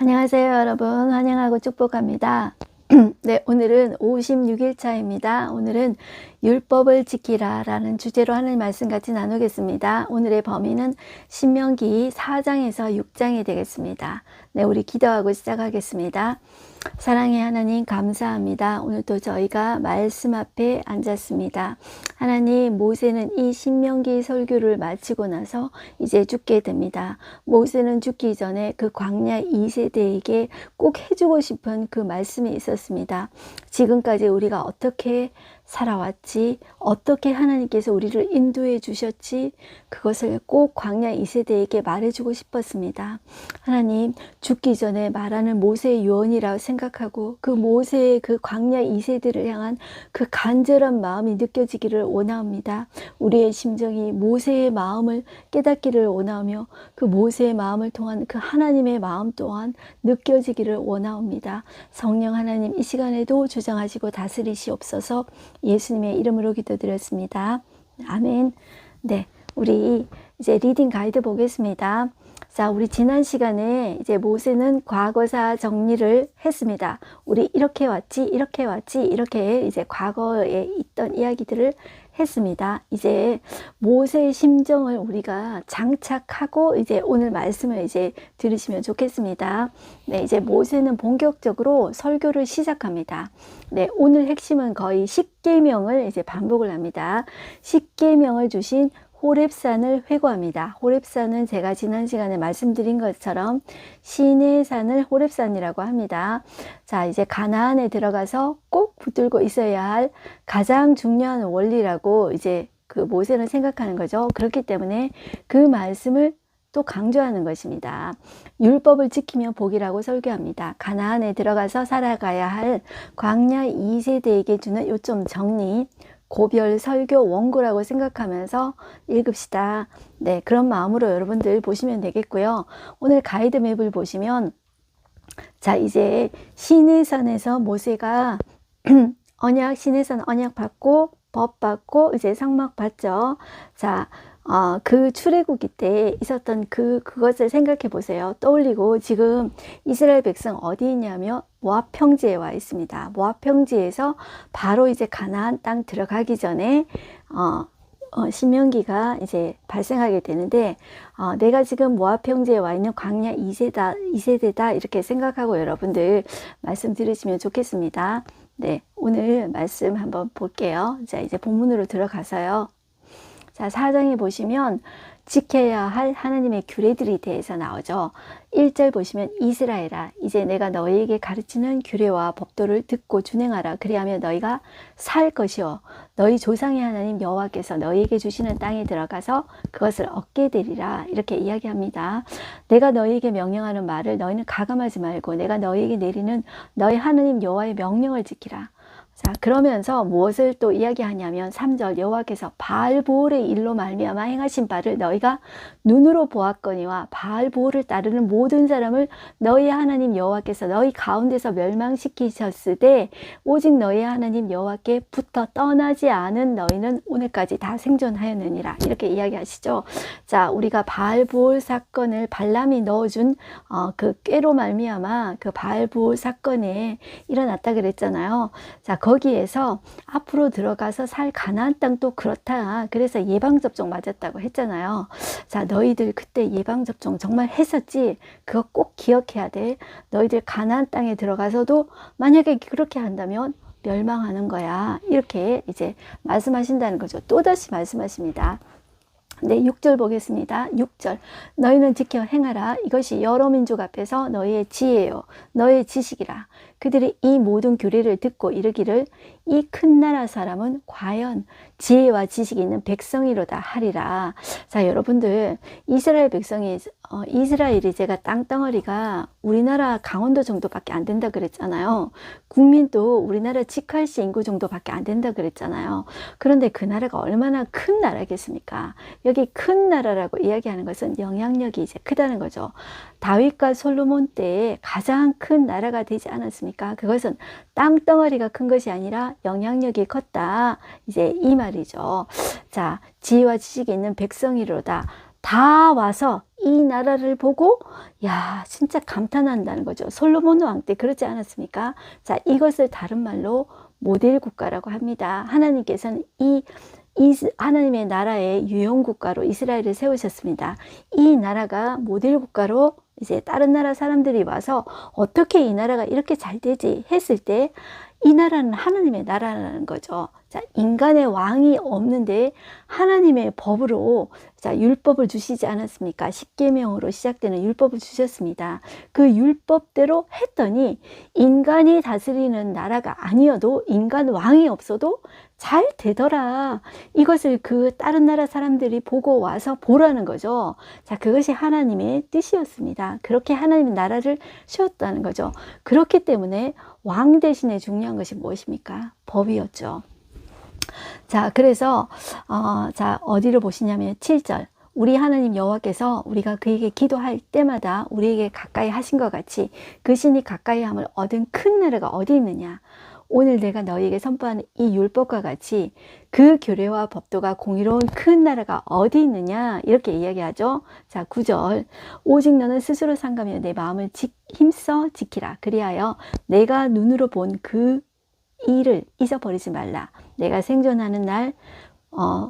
안녕하세요, 여러분. 환영하고 축복합니다. 네, 오늘은 56일차입니다. 오늘은 율법을 지키라 라는 주제로 하나님 말씀 같이 나누겠습니다. 오늘의 범위는 신명기 4장에서 6장이 되겠습니다. 네, 우리 기도하고 시작하겠습니다. 사랑의 하나님 감사합니다. 오늘도 저희가 말씀 앞에 앉았습니다. 하나님, 모세는 이 신명기 설교를 마치고 나서 이제 죽게 됩니다. 모세는 죽기 전에 그 광야 2세대에게 꼭 해주고 싶은 그 말씀이 있었습니다. 지금까지 우리가 어떻게 살아왔지, 어떻게 하나님께서 우리를 인도해 주셨지, 그것을 꼭 광야 2세대에게 말해주고 싶었습니다. 하나님, 죽기 전에 말하는 모세의 유언이라고 생각하고 그 모세의 그 광야 2세대를 향한 그 간절한 마음이 느껴지기를 원합니다. 우리의 심정이 모세의 마음을 깨닫기를 원하며 그 모세의 마음을 통한 그 하나님의 마음 또한 느껴지기를 원합니다. 성령 하나님, 이 시간에도 주장하시고 다스리시옵소서. 예수님의 이름으로 기도드렸습니다. 아멘. 네, 우리 이제 리딩 가이드 보겠습니다. 자, 우리 지난 시간에 이제 모세는 과거사 정리를 했습니다. 우리 이렇게 왔지, 이렇게 왔지, 이렇게 이제 과거에 있던 이야기들을 했습니다. 이제 모세의 심정을 우리가 장착하고 이제 오늘 말씀을 이제 들으시면 좋겠습니다. 네, 이제 모세는 본격적으로 설교를 시작합니다. 네, 오늘 핵심은 거의 10계명을 이제 반복을 합니다. 10계명을 주신 호렙산을 회고합니다. 호렙산은 제가 지난 시간에 말씀드린 것처럼 신의 산을 호렙산이라고 합니다. 자, 이제 가나안에 들어가서 꼭 붙들고 있어야 할 가장 중요한 원리라고 이제 그 모세는 생각하는 거죠. 그렇기 때문에 그 말씀을 또 강조하는 것입니다. 율법을 지키며 복이라고 설교합니다. 가나안에 들어가서 살아가야 할 광야 2세대에게 주는 요점 정리, 고별 설교 원고라고 생각하면서 읽읍시다. 네, 그런 마음으로 여러분들 보시면 되겠고요. 오늘 가이드맵을 보시면, 자, 이제 시내산에서 모세가 시내산 언약 받고 법 받고 이제 상막 받죠. 자, 그 출애굽기 때 있었던 그것을 생각해 보세요. 떠올리고, 지금 이스라엘 백성 어디 있냐면 모압 평지에 와 있습니다. 모압 평지에서 바로 이제 가나안 땅 들어가기 전에 신명기가 이제 발생하게 되는데, 내가 지금 모압 평지에 와 있는 광야 2세대다 이렇게 생각하고 여러분들 말씀 들으시면 좋겠습니다. 네, 오늘 말씀 한번 볼게요. 자, 이제 본문으로 들어가서요. 자, 4장에 보시면 지켜야 할 하나님의 규례들이 대해서 나오죠. 1절 보시면 이스라엘아, 이제 내가 너희에게 가르치는 규례와 법도를 듣고 준행하라. 그리하면 너희가 살 것이요 너희 조상의 하나님 여호와께서 너희에게 주시는 땅에 들어가서 그것을 얻게 되리라. 이렇게 이야기합니다. 내가 너희에게 명령하는 말을 너희는 가감하지 말고 내가 너희에게 내리는 너희 하나님 여호와의 명령을 지키라. 자, 그러면서 무엇을 또 이야기하냐면 3절 여호와께서 바알보올의 일로 말미암아 행하신 바를 너희가 눈으로 보았거니와 바알보올을 따르는 모든 사람을 너희 하나님 여호와께서 너희 가운데서 멸망시키셨으되 오직 너희 하나님 여호와께 붙어 떠나지 않은 너희는 오늘까지 다 생존하였느니라. 이렇게 이야기하시죠. 자, 우리가 바알보올 사건을 발람이 넣어준 그 꾀로 말미암아 그 바알보올 사건에 일어났다 그랬잖아요. 자, 거기에서 앞으로 들어가서 살 가나안 땅도 그렇다. 그래서 예방접종 맞았다고 했잖아요. 자, 너희들 그때 예방접종 정말 했었지? 그거 꼭 기억해야 돼. 너희들 가나안 땅에 들어가서도 만약에 그렇게 한다면 멸망하는 거야. 이렇게 이제 말씀하신다는 거죠. 또다시 말씀하십니다. 네, 6절 보겠습니다. 6절 너희는 지켜 행하라. 이것이 여러 민족 앞에서 너희의 지혜요 너희의 지식이라. 그들이 이 모든 규례를 듣고 이르기를 이 큰 나라 사람은 과연 지혜와 지식이 있는 백성이로다 하리라. 자, 여러분들 이스라엘 백성이 이스라엘이 제가 땅덩어리가 우리나라 강원도 정도밖에 안 된다 그랬잖아요. 국민도 우리나라 직할시 인구 정도밖에 안 된다 그랬잖아요. 그런데 그 나라가 얼마나 큰 나라겠습니까? 여기 큰 나라라고 이야기하는 것은 영향력이 이제 크다는 거죠. 다윗과 솔로몬 때에 가장 큰 나라가 되지 않았습니까? 그것은 땅덩어리가 큰 것이 아니라 영향력이 컸다. 이제 이 말이죠. 자, 지혜와 지식이 있는 백성이로다. 다 와서 이 나라를 보고 야 진짜 감탄한다는 거죠. 솔로몬 왕 때 그렇지 않았습니까? 자, 이것을 다른 말로 모델 국가라고 합니다. 하나님께서는 이 하나님의 나라의 유형 국가로 이스라엘을 세우셨습니다. 이 나라가 모델 국가로 이제 다른 나라 사람들이 와서 어떻게 이 나라가 이렇게 잘 되지 했을 때 이 나라는 하나님의 나라라는 거죠. 자, 인간의 왕이 없는데 하나님의 법으로 자, 율법을 주시지 않았습니까? 십계명으로 시작되는 율법을 주셨습니다. 그 율법대로 했더니 인간이 다스리는 나라가 아니어도 인간 왕이 없어도 잘 되더라. 이것을 그 다른 나라 사람들이 보고 와서 보라는 거죠. 자, 그것이 하나님의 뜻이었습니다. 그렇게 하나님의 나라를 세웠다는 거죠. 그렇기 때문에 왕 대신에 중요한 것이 무엇입니까? 법이었죠. 자, 그래서 자, 어디를 보시냐면 7절. 우리 하나님 여호와께서 우리가 그에게 기도할 때마다 우리에게 가까이 하신 것 같이 그 신이 가까이 함을 얻은 큰 나라가 어디 있느냐? 오늘 내가 너희에게 선포하는 이 율법과 같이 그 규례와 법도가 공의로운 큰 나라가 어디 있느냐? 이렇게 이야기하죠. 자, 9절. 오직 너는 스스로 상가며 내 마음을 힘써 지키라. 그리하여 내가 눈으로 본 그 일을 잊어버리지 말라. 내가 생존하는 날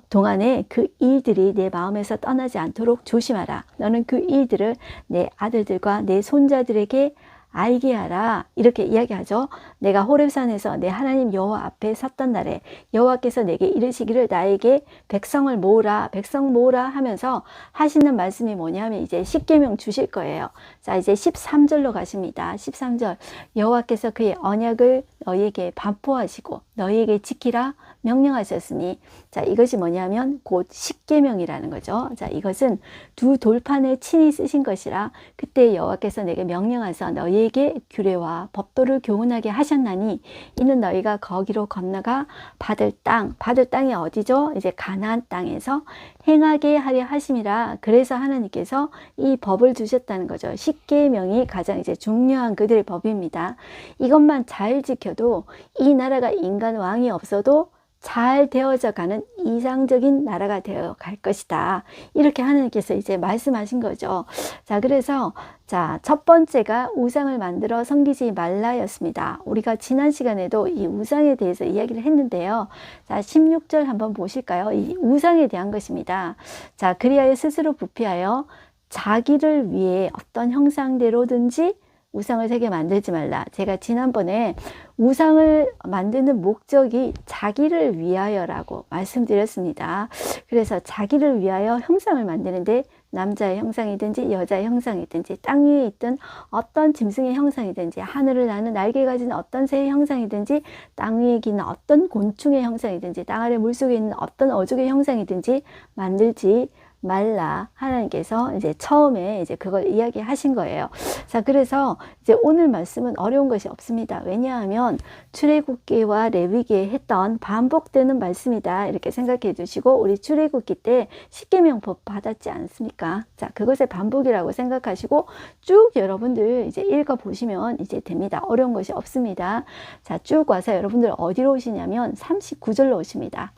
동안에 그 일들이 내 마음에서 떠나지 않도록 조심하라. 너는 그 일들을 내 아들들과 내 손자들에게 알게 하라. 이렇게 이야기하죠. 내가 호렙산에서 내 하나님 여호와 앞에 섰던 날에 여호와께서 내게 이르시기를 나에게 백성을 모으라, 백성 모으라 하면서 하시는 말씀이 뭐냐면 이제 십계명 주실 거예요. 자, 이제 13절로 가십니다. 13절. 여호와께서 그의 언약을 너희에게 반포하시고 너희에게 지키라 명령하셨으니, 자, 이것이 뭐냐면 곧 십계명이라는 거죠. 자, 이것은 두 돌판에 친히 쓰신 것이라 그때 여호와께서 내게 명령하사 너희에게 규례와 법도를 교훈하게 하셨나니 이는 너희가 거기로 건너가 받을 땅이 어디죠? 이제 가나안 땅에서 행하게 하려 하심이라. 그래서 하나님께서 이 법을 주셨다는 거죠. 십계명이 가장 이제 중요한 그들의 법입니다. 이것만 잘 지켜도 이 나라가 인간 왕이 없어도 잘 되어져 가는 이상적인 나라가 되어 갈 것이다. 이렇게 하나님께서 이제 말씀하신 거죠. 자, 그래서 자, 첫 번째가 우상을 만들어 섬기지 말라였습니다. 우리가 지난 시간에도 이 우상에 대해서 이야기를 했는데요. 자, 16절 한번 보실까요? 이 우상에 대한 것입니다. 자, 그리하여 스스로 부패하여 자기를 위해 어떤 형상대로든지 우상을 새겨 만들지 말라. 제가 지난번에 우상을 만드는 목적이 자기를 위하여라고 말씀드렸습니다. 그래서 자기를 위하여 형상을 만드는데 남자의 형상이든지 여자의 형상이든지 땅 위에 있던 어떤 짐승의 형상이든지 하늘을 나는 날개 가진 어떤 새의 형상이든지 땅 위에 기는 어떤 곤충의 형상이든지 땅 아래 물속에 있는 어떤 어족의 형상이든지 만들지 말라. 하나님께서 이제 처음에 이제 그걸 이야기하신 거예요. 자, 그래서 이제 오늘 말씀은 어려운 것이 없습니다. 왜냐하면 출애굽기와 레위기에 했던 반복되는 말씀이다. 이렇게 생각해 주시고, 우리 출애굽기 때 십계명법 받았지 않습니까? 자, 그것의 반복이라고 생각하시고 쭉 여러분들 이제 읽어 보시면 이제 됩니다. 어려운 것이 없습니다. 자, 쭉 와서 여러분들 어디로 오시냐면 39절로 오십니다.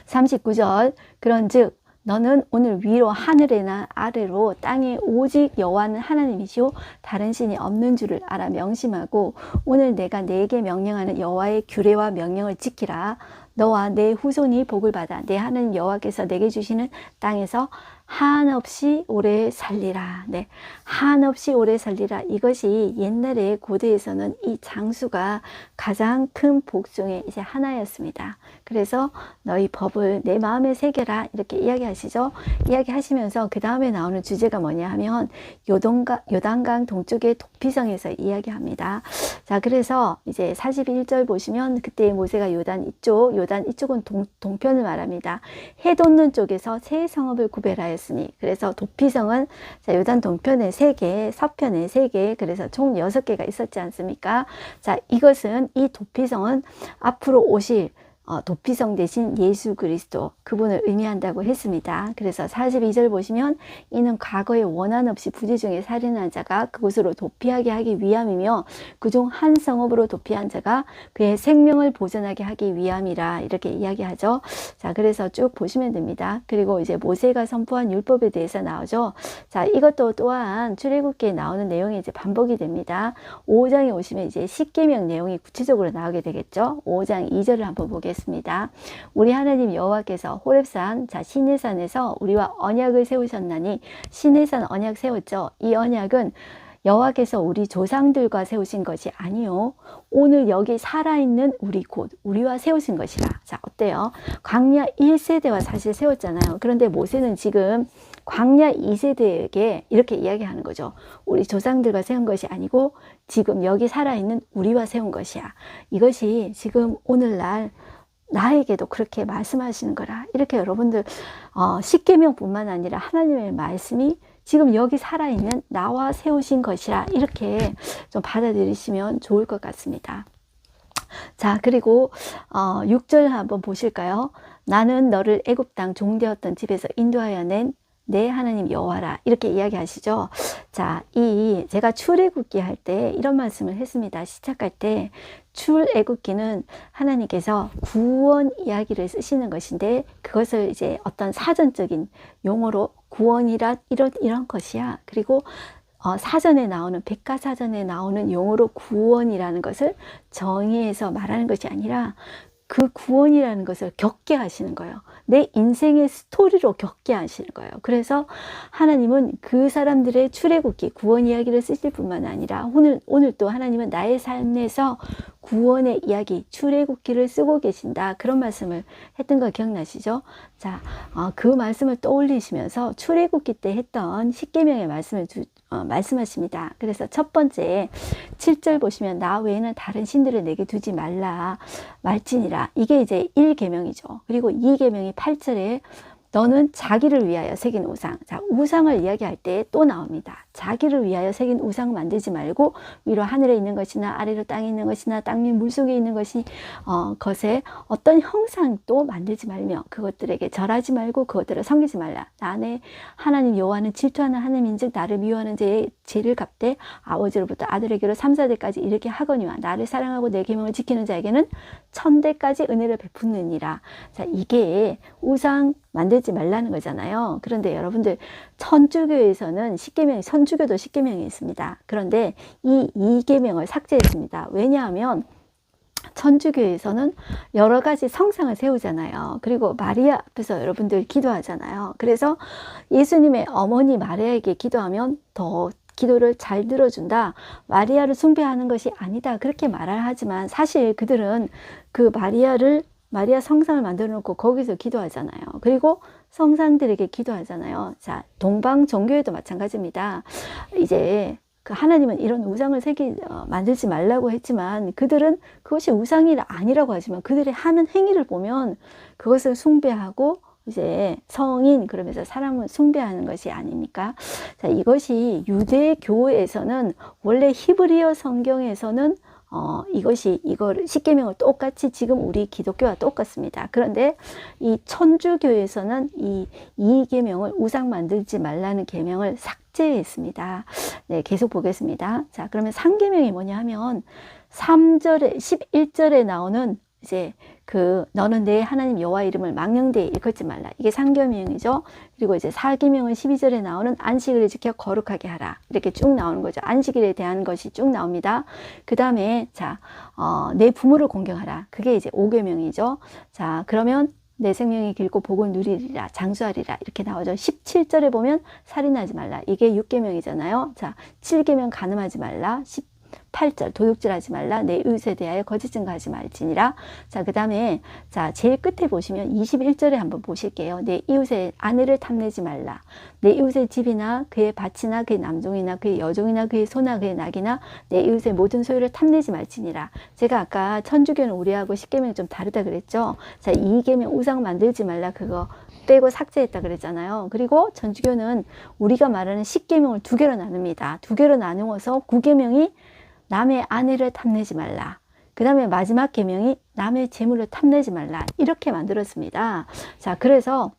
39절. 그런즉 너는 오늘 위로 하늘에나 아래로 땅에 오직 여호와는 하나님이시오 다른 신이 없는 줄을 알아 명심하고 오늘 내가 네게 명령하는 여호와의 규례와 명령을 지키라. 너와 내 후손이 복을 받아 내 하나님 여호와께서 내게 주시는 땅에서 한없이 오래 살리라. 네, 한없이 오래 살리라. 이것이 옛날에 고대에서는 이 장수가 가장 큰 복종의 이제 하나였습니다. 그래서 너희 법을 내 마음에 새겨라. 이렇게 이야기하시죠. 이야기하시면서 그 다음에 나오는 주제가 뭐냐 하면 요단강 동쪽의 도피성에서 이야기합니다. 자, 그래서 이제 41절 보시면 그때 모세가 요단 이쪽은 동편을 말합니다. 해 돋는 쪽에서 세 성읍을 구별하였으니, 그래서 도피성은 자, 요단 동편에 3개, 서편에 3개, 그래서 총 6개가 있었지 않습니까? 자, 이것은 이 도피성은 앞으로 오실 도피성 대신 예수 그리스도 그분을 의미한다고 했습니다. 그래서 42절 보시면 이는 과거에 원한 없이 부재 중에 살인한 자가 그곳으로 도피하게 하기 위함이며 그중 한 성읍으로 도피한 자가 그의 생명을 보존하게 하기 위함이라 이렇게 이야기하죠. 자, 그래서 쭉 보시면 됩니다. 그리고 이제 모세가 선포한 율법에 대해서 나오죠. 자, 이것도 또한 출애굽기에 나오는 내용이 이제 반복이 됩니다. 5장에 오시면 이제 십계명 내용이 구체적으로 나오게 되겠죠. 5장 2절을 한번 보겠습니다. 우리 하나님 여호와께서 호렙산, 자, 시내산에서 우리와 언약을 세우셨나니, 시내산 언약 세웠죠. 이 언약은 여호와께서 우리 조상들과 세우신 것이 아니요 오늘 여기 살아있는 우리 곧 우리와 세우신 것이라. 자, 어때요? 광야 1세대와 사실 세웠잖아요. 그런데 모세는 지금 광야 2세대에게 이렇게 이야기하는 거죠. 우리 조상들과 세운 것이 아니고 지금 여기 살아있는 우리와 세운 것이야. 이것이 지금 오늘날 나에게도 그렇게 말씀하시는 거라. 이렇게 여러분들 십계명뿐만 아니라 하나님의 말씀이 지금 여기 살아있는 나와 세우신 것이라 이렇게 좀 받아들이시면 좋을 것 같습니다. 자, 그리고 6절 한번 보실까요? 나는 너를 애굽 땅 종되었던 집에서 인도하여 낸 내 하나님 여호와라 이렇게 이야기하시죠. 자, 제가 출애굽기 할 때 이런 말씀을 했습니다. 시작할 때 출애굽기는 하나님께서 구원 이야기를 쓰시는 것인데 그것을 이제 어떤 사전적인 용어로 구원이라 이런 것이야. 그리고 사전에 나오는 백과사전에 나오는 용어로 구원이라는 것을 정의해서 말하는 것이 아니라 그 구원이라는 것을 겪게 하시는 거예요. 내 인생의 스토리로 겪게 하시는 거예요. 그래서 하나님은 그 사람들의 출애굽기, 구원 이야기를 쓰실 뿐만 아니라 오늘 또 하나님은 나의 삶에서 구원의 이야기, 출애굽기를 쓰고 계신다. 그런 말씀을 했던 거 기억나시죠? 자, 그 말씀을 떠올리시면서 출애굽기 때 했던 십계명의 말씀을 말씀하십니다. 그래서 첫 번째 7절 보시면 나 외에는 다른 신들을 내게 두지 말라 말지니라. 이게 이제 1계명이죠. 그리고 2계명이 8절에 너는 자기를 위하여 새긴 우상. 자, 우상을 이야기할 때 또 나옵니다. 자기를 위하여 새긴 우상 만들지 말고 위로 하늘에 있는 것이나 아래로 땅에 있는 것이나 땅 위 물속에 있는 것에 어떤 형상도 만들지 말며 그것들에게 절하지 말고 그것들을 섬기지 말라. 나의 하나님 여호와는 질투하는 하나님인즉 나를 미워하는 자의 죄를 갚되 아버지로부터 아들에게로 3, 4대까지 이르게 하거니와 나를 사랑하고 내 계명을 지키는 자에게는 1000대까지 은혜를 베푸느니라. 자, 이게 우상 만들지 말라는 거잖아요. 그런데 여러분들 천주교에서는 십계명이 천주교도 십계명이 있습니다. 그런데 이 2계명을 삭제했습니다. 왜냐하면 천주교에서는 여러 가지 성상을 세우잖아요. 그리고 마리아 앞에서 여러분들 기도하잖아요. 그래서 예수님의 어머니 마리아에게 기도하면 더 기도를 잘 들어준다. 마리아를 숭배하는 것이 아니다. 그렇게 말을 하지만 사실 그들은 그 마리아 성상을 만들어 놓고 거기서 기도하잖아요. 그리고 성상들에게 기도하잖아요. 자, 동방 종교에도 마찬가지입니다. 이제 그 하나님은 이런 우상을 만들지 말라고 했지만 그들은 그것이 우상이 아니라고 하지만 그들의 하는 행위를 보면 그것을 숭배하고 이제 성인 그러면서 사람을 숭배하는 것이 아닙니까? 자, 이것이 유대교에서는 원래 히브리어 성경에서는 이걸 십계명을 똑같이 지금 우리 기독교와 똑같습니다. 그런데 이 천주교에서는 이 계명을 우상 만들지 말라는 계명을 삭제했습니다. 네, 계속 보겠습니다. 자, 그러면 3계명이 뭐냐 하면 3절에 11절에 나오는 이제 너는 내 하나님 여호와 이름을 망령되이 일컫지 말라. 이게 3계명이죠. 그리고 이제 4계명은 12절에 나오는 안식일을 지켜 거룩하게 하라. 이렇게 쭉 나오는 거죠. 안식일에 대한 것이 쭉 나옵니다. 그 다음에 내 부모를 공경하라. 그게 이제 5계명이죠. 자, 그러면 내 생명이 길고 복을 누리리라 장수하리라 이렇게 나오죠. 17절에 보면 살인하지 말라. 이게 6계명이잖아요. 자, 7계명 간음하지 말라. 8절 도둑질하지 말라. 내 이웃에 대하여 거짓 증거하지 말지니라. 자, 그 다음에 제일 끝에 보시면 21절에 한번 보실게요. 내 이웃의 아내를 탐내지 말라. 내 이웃의 집이나 그의 밭이나 그의 남종이나 그의 여종이나 그의 소나 그의 낙이나 내 이웃의 모든 소유를 탐내지 말지니라. 제가 아까 천주교는 우리하고 십계명이 좀 다르다 그랬죠. 자, 2계명 우상 만들지 말라 그거 빼고 삭제했다 그랬잖아요. 그리고 천주교는 우리가 말하는 십계명을 2개로 나눕니다. 2개로 나누어서 9계명이 남의 아내를 탐내지 말라. 그 다음에 마지막 계명이 남의 재물을 탐내지 말라. 이렇게 만들었습니다. 자, 그래서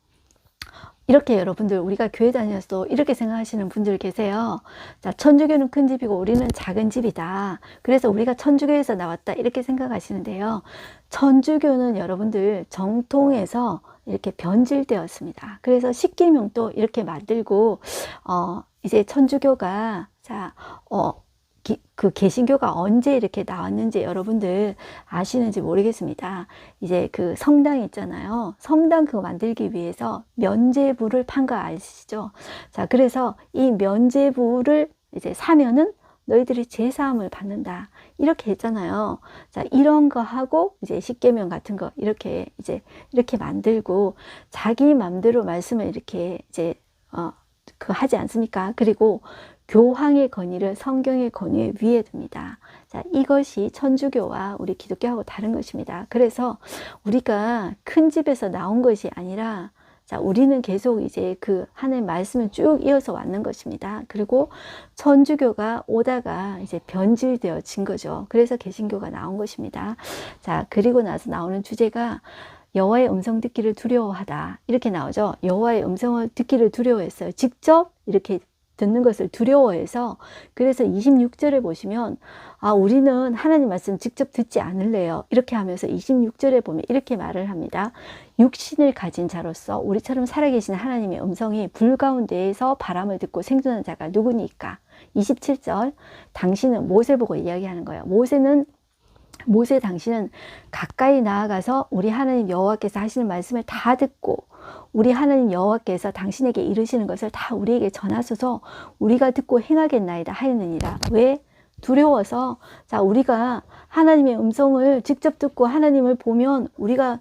이렇게 여러분들 우리가 교회 다녀서 이렇게 생각하시는 분들 계세요. 자, 천주교는 큰 집이고 우리는 작은 집이다. 그래서 우리가 천주교에서 나왔다. 이렇게 생각하시는데요. 천주교는 여러분들 정통에서 이렇게 변질되었습니다. 그래서 십계명도 이렇게 만들고 이제 천주교가 그 개신교가 언제 이렇게 나왔는지 여러분들 아시는지 모르겠습니다. 이제 그 성당 있잖아요. 성당 그거 만들기 위해서 면제부를 판 거 아시죠? 자, 그래서 이 면제부를 이제 사면은 너희들이 제사함을 받는다. 이렇게 했잖아요. 자, 이런 거 하고 이제 십계명 같은 거 이렇게 만들고 자기 맘대로 말씀을 이렇게 이제 그 하지 않습니까? 그리고 교황의 권위를 성경의 권위 위에 둡니다. 자, 이것이 천주교와 우리 기독교하고 다른 것입니다. 그래서 우리가 큰 집에서 나온 것이 아니라 자, 우리는 계속 이제 그 하나님 말씀을 쭉 이어서 왔는 것입니다. 그리고 천주교가 오다가 이제 변질되어진 거죠. 그래서 개신교가 나온 것입니다. 자, 그리고 나서 나오는 주제가 여호와의 음성 듣기를 두려워하다. 이렇게 나오죠. 여호와의 음성을 듣기를 두려워했어요. 직접 이렇게 듣는 것을 두려워해서 그래서 26절에 보시면 우리는 하나님 말씀 직접 듣지 않을래요. 이렇게 하면서 26절에 보면 이렇게 말을 합니다. 육신을 가진 자로서 우리처럼 살아계신 하나님의 음성이 불 가운데에서 바람을 듣고 생존한 자가 누구니까? 27절 당신은 모세 보고 이야기하는 거예요. 모세 당신은 가까이 나아가서 우리 하나님 여호와께서 하시는 말씀을 다 듣고 우리 하나님 여호와께서 당신에게 이르시는 것을 다 우리에게 전하소서 우리가 듣고 행하겠나이다 하였느니라. 왜? 두려워서. 자, 우리가 하나님의 음성을 직접 듣고 하나님을 보면 우리가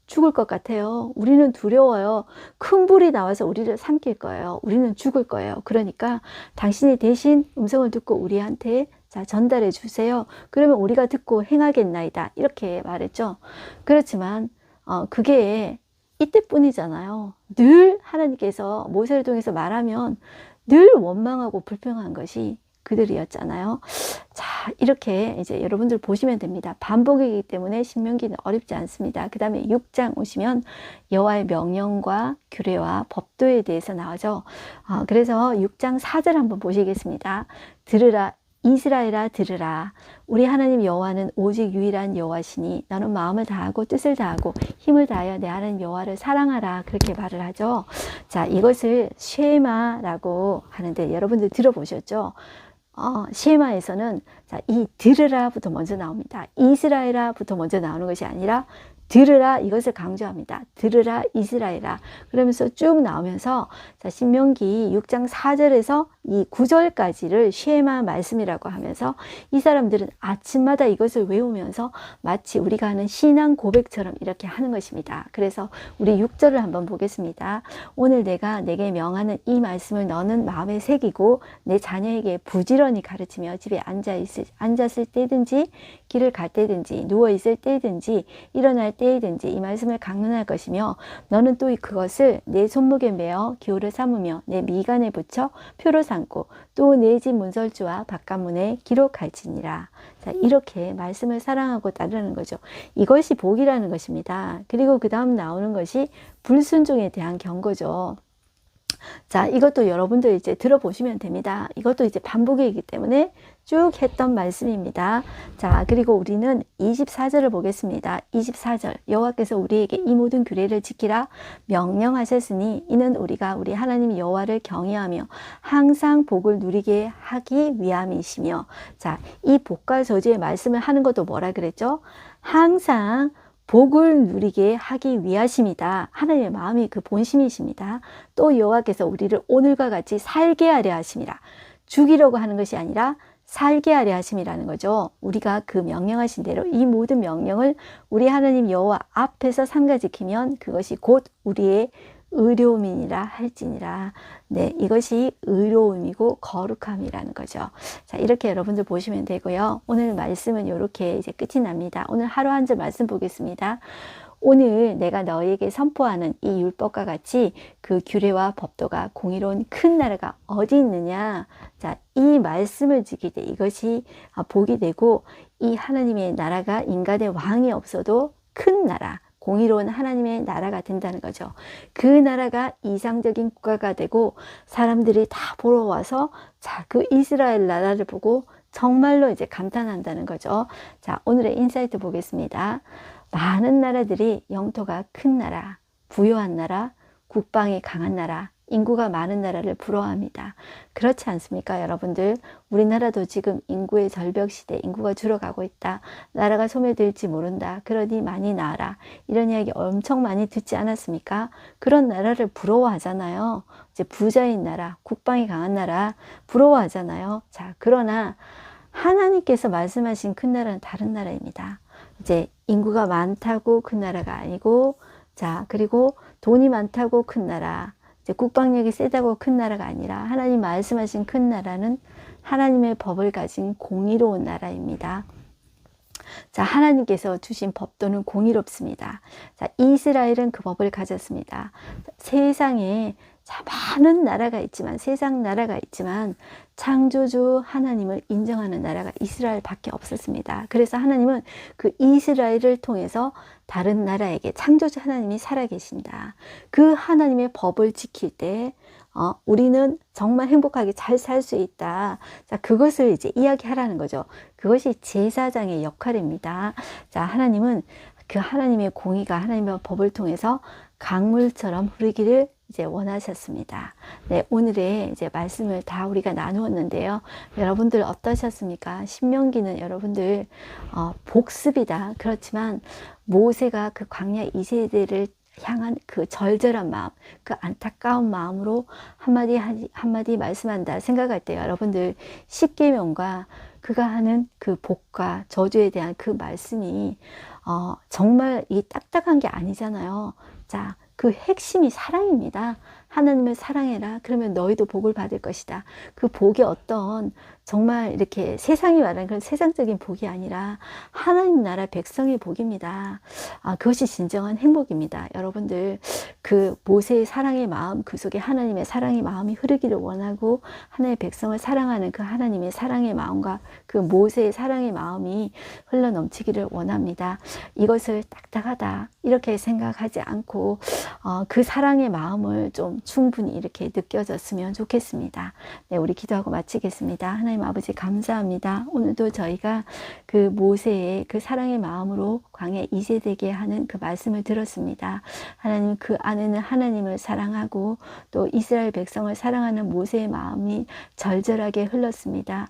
죽을 것 같아요. 우리는 두려워요. 큰 불이 나와서 우리를 삼킬 거예요. 우리는 죽을 거예요. 그러니까 당신이 대신 음성을 듣고 우리한테 자, 전달해 주세요. 그러면 우리가 듣고 행하겠나이다. 이렇게 말했죠. 그렇지만 그게 이때뿐이잖아요. 늘 하나님께서 모세를 통해서 말하면 늘 원망하고 불평한 것이 그들이었잖아요. 자, 이렇게 이제 여러분들 보시면 됩니다. 반복이기 때문에 신명기는 어렵지 않습니다. 그 다음에 6장 오시면 여호와의 명령과 규례와 법도에 대해서 나오죠. 그래서 6장 4절 한번 보시겠습니다. 들으라 이스라엘아 들으라. 우리 하나님 여호와는 오직 유일한 여호와시니 너는 마음을 다하고 뜻을 다하고 힘을 다하여 내 하나님 여호와를 사랑하라. 그렇게 말을 하죠. 자, 이것을 쉐마라고 하는데 여러분들 들어보셨죠? 쉐마에서는 자, 이 들으라부터 먼저 나옵니다. 이스라엘아부터 먼저 나오는 것이 아니라 들으라 이것을 강조합니다. 들으라 이스라엘아. 그러면서 쭉 나오면서 자, 신명기 6장 4절에서 이 9절까지를 쉐마 말씀이라고 하면서 이 사람들은 아침마다 이것을 외우면서 마치 우리가 하는 신앙 고백처럼 이렇게 하는 것입니다. 그래서 우리 6절을 한번 보겠습니다. 오늘 내가 내게 명하는 이 말씀을 너는 마음에 새기고 내 자녀에게 부지런히 가르치며 집에 앉았을 때든지 길을 갈 때든지 누워있을 때든지 일어날 때이든지 이 말씀을 강론할 것이며 너는 또 그것을 내 손목에 메어 기호를 삼으며 내 미간에 붙여 표로 삼고 또 내 집 문설주와 바깥문에 기록할지니라. 자, 이렇게 말씀을 사랑하고 따르는 거죠. 이것이 복이라는 것입니다. 그리고 그 다음 나오는 것이 불순종에 대한 경고죠. 자, 이것도 여러분들 이제 들어보시면 됩니다. 이것도 이제 반복이기 때문에 쭉 했던 말씀입니다. 자, 그리고 우리는 24절을 보겠습니다. 24절 여호와께서 우리에게 이 모든 규례를 지키라 명령하셨으니 이는 우리가 우리 하나님 여호와를 경외하며 항상 복을 누리게 하기 위함이시며. 자, 이 복과 저주의 말씀을 하는 것도 뭐라 그랬죠? 항상 복을 누리게 하기 위하심이다. 하나님의 마음이 그 본심이십니다. 또 여호와께서 우리를 오늘과 같이 살게 하려 하심이라. 죽이려고 하는 것이 아니라 살게 하려 하심이라는 거죠. 우리가 그 명령하신 대로 이 모든 명령을 우리 하나님 여호와 앞에서 삼가 지키면 그것이 곧 우리의 의로움이니라 할지니라. 네, 이것이 의로움이고 거룩함이라는 거죠. 자, 이렇게 여러분들 보시면 되고요. 오늘 말씀은 이렇게 이제 끝이 납니다. 오늘 하루 한 절 말씀 보겠습니다. 오늘 내가 너희에게 선포하는 이 율법과 같이 그 규례와 법도가 공의로운 큰 나라가 어디 있느냐. 자, 이 말씀을 지킬 때 이것이 복이 되고, 이 하나님의 나라가 인간의 왕이 없어도 큰 나라, 공의로운 하나님의 나라가 된다는 거죠. 그 나라가 이상적인 국가가 되고 사람들이 다 보러 와서 자, 그 이스라엘 나라를 보고 정말로 이제 감탄한다는 거죠. 자, 오늘의 인사이트 보겠습니다. 많은 나라들이 영토가 큰 나라, 부유한 나라, 국방이 강한 나라, 인구가 많은 나라를 부러워합니다. 그렇지 않습니까, 여러분들? 우리나라도 지금 인구의 절벽 시대, 인구가 줄어가고 있다. 나라가 소멸될지 모른다. 그러니 많이 나아라. 이런 이야기 엄청 많이 듣지 않았습니까? 그런 나라를 부러워하잖아요. 이제 부자인 나라, 국방이 강한 나라 부러워하잖아요. 자, 그러나 하나님께서 말씀하신 큰 나라는 다른 나라입니다. 이제 인구가 많다고 큰 나라가 아니고, 자, 그리고 돈이 많다고 큰 나라, 이제 국방력이 세다고 큰 나라가 아니라 하나님 말씀하신 큰 나라는 하나님의 법을 가진 공의로운 나라입니다. 자, 하나님께서 주신 법도는 공의롭습니다. 자, 이스라엘은 그 법을 가졌습니다. 세상에 자, 많은 나라가 있지만, 세상 나라가 있지만 창조주 하나님을 인정하는 나라가 이스라엘밖에 없었습니다. 그래서 하나님은 그 이스라엘을 통해서 다른 나라에게 창조주 하나님이 살아계신다. 그 하나님의 법을 지킬 때 우리는 정말 행복하게 잘 살 수 있다. 자, 그것을 이제 이야기하라는 거죠. 그것이 제사장의 역할입니다. 자, 하나님은 그 하나님의 공의가 하나님의 법을 통해서 강물처럼 흐르기를 이제 원하셨습니다. 네, 오늘의 이제 말씀을 다 우리가 나누었는데요. 여러분들 어떠셨습니까? 신명기는 여러분들 복습이다. 그렇지만 모세가 그 광야 2세대를 향한 그 절절한 마음, 그 안타까운 마음으로 한마디 한마디 말씀한다 생각할 때 여러분들 십계명과 그가 하는 그 복과 저주에 대한 그 말씀이 정말 이 딱딱한 게 아니잖아요. 자, 그 핵심이 사랑입니다. 하나님을 사랑해라. 그러면 너희도 복을 받을 것이다. 그 복이 어떤 정말 이렇게 세상이 말하는 그런 세상적인 복이 아니라 하나님 나라 백성의 복입니다. 그것이 진정한 행복입니다. 여러분들 그 모세의 사랑의 마음, 그 속에 하나님의 사랑의 마음이 흐르기를 원하고 하나님의 백성을 사랑하는 그 하나님의 사랑의 마음과 그 모세의 사랑의 마음이 흘러넘치기를 원합니다. 이것을 딱딱하다 이렇게 생각하지 않고 그 사랑의 마음을 좀 충분히 이렇게 느껴졌으면 좋겠습니다. 네, 우리 기도하고 마치겠습니다. 하나님 아버지 감사합니다. 오늘도 저희가 그 모세의 그 사랑의 마음으로 광야 2세대게 하는 그 말씀을 들었습니다. 하나님 그 안에는 하나님을 사랑하고 또 이스라엘 백성을 사랑하는 모세의 마음이 절절하게 흘렀습니다.